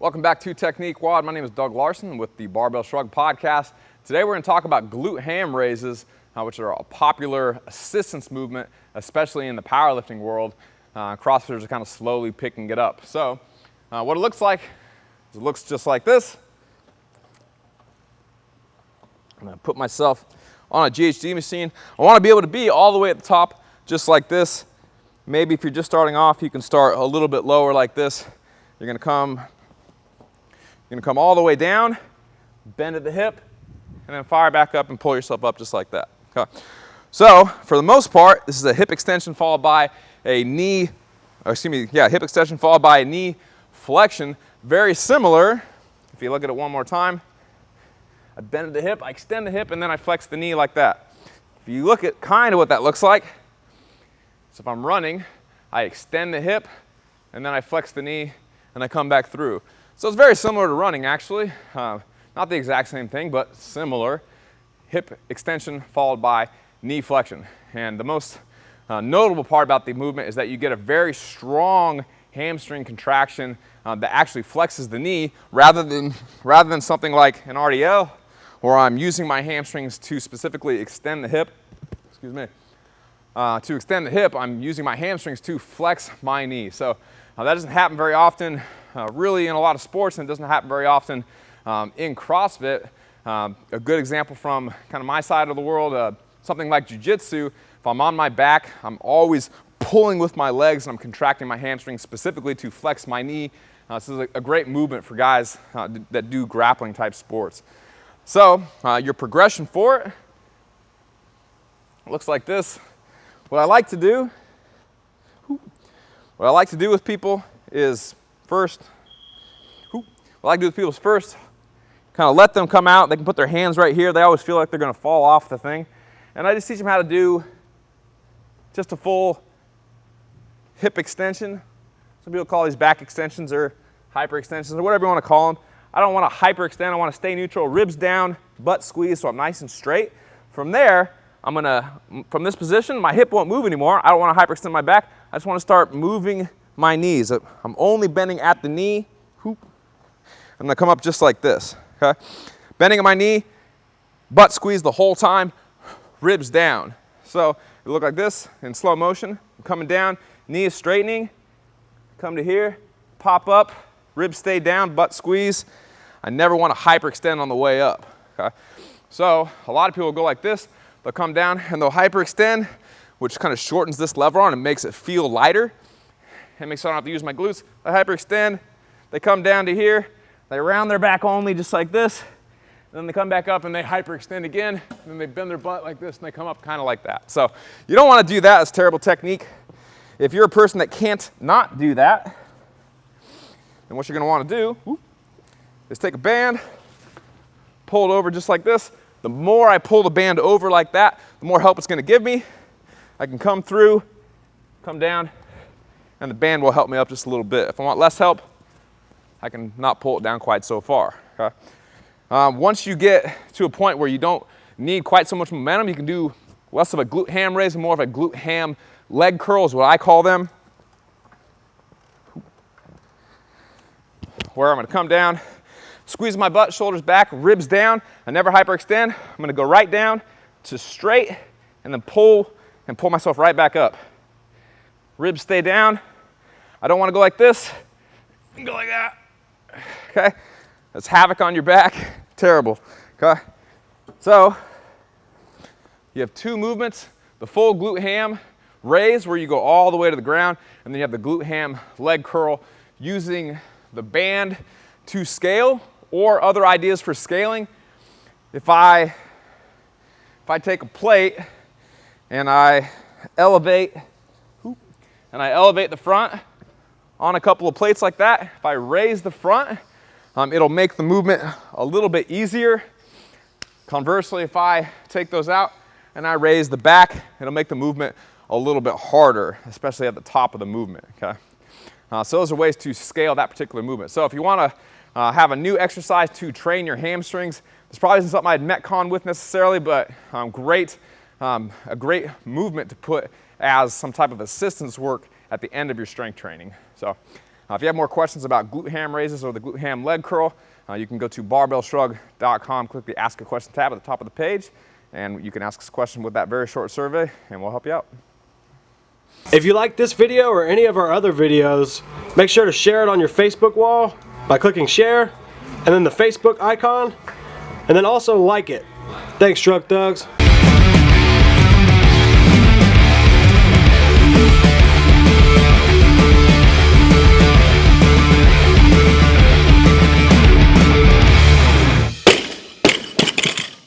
Welcome back to Technique WOD. My name is Doug Larson with the Barbell Shrugged Podcast. Today we're going to talk about Glute-Ham Raises, which are a popular assistance movement, especially in the powerlifting world. CrossFitters are kind of slowly picking it up. So what it looks like is it looks just like this. I'm going to put myself on a GHD machine. I want to be able to be all the way at the top, just like this. Maybe if you're just starting off, you can start a little bit lower like this. You're going to come all the way down, bend at the hip, and then fire back up and pull yourself up just like that. Okay. So for the most part, this is a hip extension followed by a knee, hip extension followed by a knee flexion. Very similar. If you look at it one more time, I bend at the hip, I extend the hip, and then I flex the knee like that. If you look at kind of what that looks like, so if I'm running, I extend the hip, and then I flex the knee, and I come back through. So it's very similar to running, actually. Not the exact same thing, but similar. Hip extension followed by knee flexion. And the most notable part about the movement is that you get a very strong hamstring contraction that actually flexes the knee rather than something like an RDL, where I'm using my hamstrings to specifically extend the hip. Excuse me. To extend the hip, I'm using my hamstrings to flex my knee. So that doesn't happen very often, really in a lot of sports, and it doesn't happen very often in CrossFit. A good example from kind of my side of the world, something like jiu-jitsu. If I'm on my back, I'm always pulling with my legs and I'm contracting my hamstrings specifically to flex my knee. This is a great movement for guys that do grappling type sports. So your progression for it looks like this. What I like to do with people is first, kind of let them come out. They can put their hands right here. They always feel like they're going to fall off the thing. And I just teach them how to do just a full hip extension. Some people call these back extensions or hyper extensions or whatever you want to call them. I don't want to hyperextend. I want to stay neutral, ribs down, butt squeeze, so I'm nice and straight. From there, from this position, my hip won't move anymore. I don't want to hyperextend my back. I just want to start moving my knees. I'm only bending at the knee. I'm going to come up just like this. Okay? Bending at my knee, butt squeeze the whole time, ribs down. So it look like this in slow motion. I'm coming down, knee is straightening. Come to here, pop up, ribs stay down, butt squeeze. I never want to hyperextend on the way up. Okay? So a lot of people go like this. They'll come down and they'll hyperextend, which kind of shortens this lever arm and makes it feel lighter. It makes it so I don't have to use my glutes. They hyperextend, they come down to here, they round their back only just like this, and then they come back up and they hyperextend again, and then they bend their butt like this and they come up kind of like that. So you don't want to do that. It's a terrible technique. If you're a person that can't not do that, then what you're going to want to do is take a band, pull it over just like this. The more I pull the band over like that, the more help it's going to give me. I can come through, come down, and the band will help me up just a little bit. If I want less help, I can not pull it down quite so far. Okay? Once you get to a point where you don't need quite so much momentum, you can do less of a glute ham raise and more of a glute ham leg curl is what I call them. Where I'm going to come down, squeeze my butt, shoulders back, ribs down. I never hyperextend. I'm going to go right down to straight and then pull myself right back up. Ribs stay down. I don't want to go like this and go like that. Okay? That's havoc on your back. Terrible. Okay? So you have two movements. The full glute ham raise where you go all the way to the ground, and then you have the glute ham leg curl using the band to scale, or other ideas for scaling. If I take a plate and I elevate the front on a couple of plates like that, if I raise the front, it'll make the movement a little bit easier. Conversely, if I take those out and I raise the back, it'll make the movement a little bit harder, especially at the top of the movement. Okay? So those are ways to scale that particular movement. So if you want to have a new exercise to train your hamstrings, this probably isn't something I'd metcon with necessarily, but a great movement to put as some type of assistance work at the end of your strength training. So If you have more questions about Glute-Ham Raises or the Glute-Ham leg curl, you can go to barbellshrugged.com, click the Ask a Question tab at the top of the page, and you can ask us a question with that very short survey, and we'll help you out. If you like this video or any of our other videos, make sure to share it on your Facebook wall by clicking share, and then the Facebook icon, and then also like it. Thanks, Shrug Thugs.